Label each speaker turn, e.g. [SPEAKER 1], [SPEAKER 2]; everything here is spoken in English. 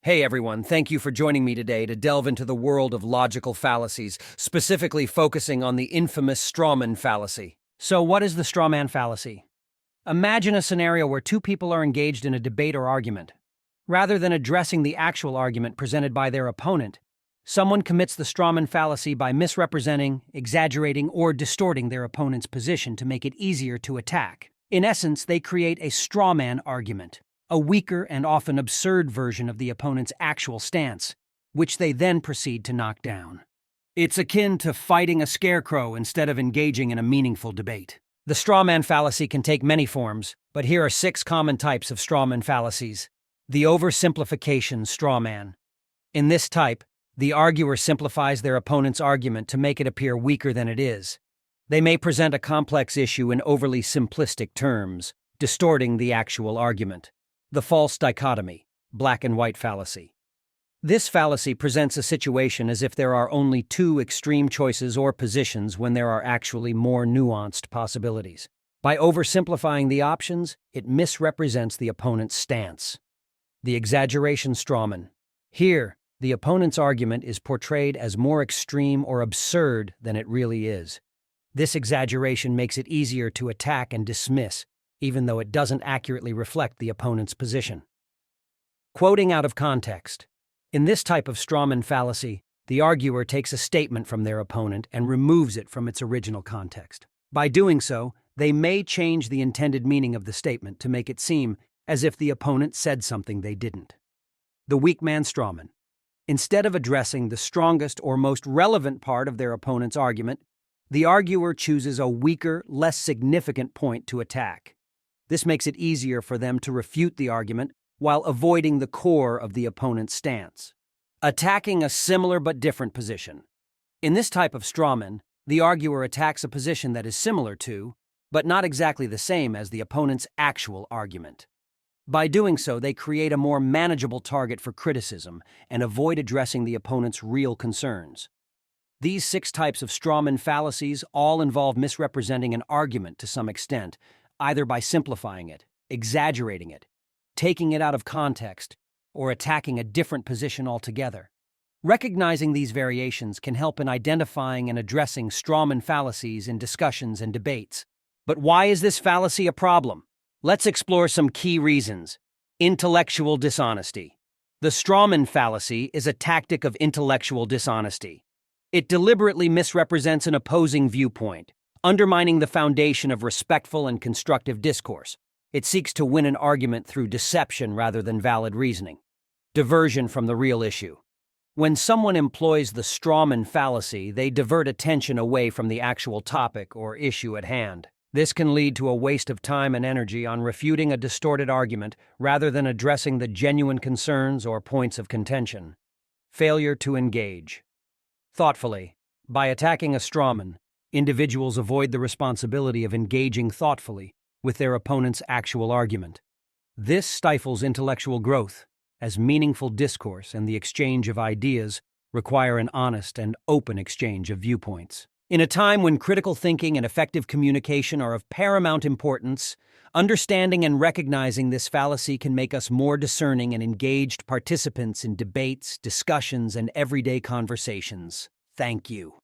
[SPEAKER 1] Hey everyone, thank you for joining me today to delve into the world of logical fallacies, specifically focusing on the infamous Strawman Fallacy.
[SPEAKER 2] So, what is the Strawman Fallacy? Imagine a scenario where two people are engaged in a debate or argument. Rather than addressing the actual argument presented by their opponent, someone commits the Strawman Fallacy by misrepresenting, exaggerating, or distorting their opponent's position to make it easier to attack. In essence, they create a strawman argument, a weaker and often absurd version of the opponent's actual stance, which they then proceed to knock down. It's akin to fighting a scarecrow instead of engaging in a meaningful debate. The strawman fallacy can take many forms, but here are 6 common types of strawman fallacies. The oversimplification strawman. In this type, the arguer simplifies their opponent's argument to make it appear weaker than it is. They may present a complex issue in overly simplistic terms, distorting the actual argument. The false dichotomy, black and white fallacy. This fallacy presents a situation as if there are only 2 extreme choices or positions when there are actually more nuanced possibilities. By oversimplifying the options, it misrepresents the opponent's stance. The exaggeration strawman. Here, the opponent's argument is portrayed as more extreme or absurd than it really is. This exaggeration makes it easier to attack and dismiss, even though it doesn't accurately reflect the opponent's position. Quoting out of context. In this type of strawman fallacy, the arguer takes a statement from their opponent and removes it from its original context. By doing so, they may change the intended meaning of the statement to make it seem as if the opponent said something they didn't. The weak man strawman. Instead of addressing the strongest or most relevant part of their opponent's argument, the arguer chooses a weaker, less significant point to attack. This makes it easier for them to refute the argument while avoiding the core of the opponent's stance. Attacking a similar but different position. In this type of strawman, the arguer attacks a position that is similar to, but not exactly the same as the opponent's actual argument. By doing so, they create a more manageable target for criticism and avoid addressing the opponent's real concerns. These 6 types of strawman fallacies all involve misrepresenting an argument to some extent, either by simplifying it, exaggerating it, taking it out of context, or attacking a different position altogether. Recognizing these variations can help in identifying and addressing strawman fallacies in discussions and debates. But why is this fallacy a problem? Let's explore some key reasons. Intellectual dishonesty. The strawman fallacy is a tactic of intellectual dishonesty. It deliberately misrepresents an opposing viewpoint, undermining the foundation of respectful and constructive discourse. It seeks to win an argument through deception rather than valid reasoning. Diversion from the real issue. When someone employs the strawman fallacy, they divert attention away from the actual topic or issue at hand. This can lead to a waste of time and energy on refuting a distorted argument rather than addressing the genuine concerns or points of contention. Failure to engage. Thoughtfully. By attacking a strawman, individuals avoid the responsibility of engaging thoughtfully with their opponent's actual argument. This stifles intellectual growth, as meaningful discourse and the exchange of ideas require an honest and open exchange of viewpoints. In a time when critical thinking and effective communication are of paramount importance, understanding and recognizing this fallacy can make us more discerning and engaged participants in debates, discussions, and everyday conversations. Thank you.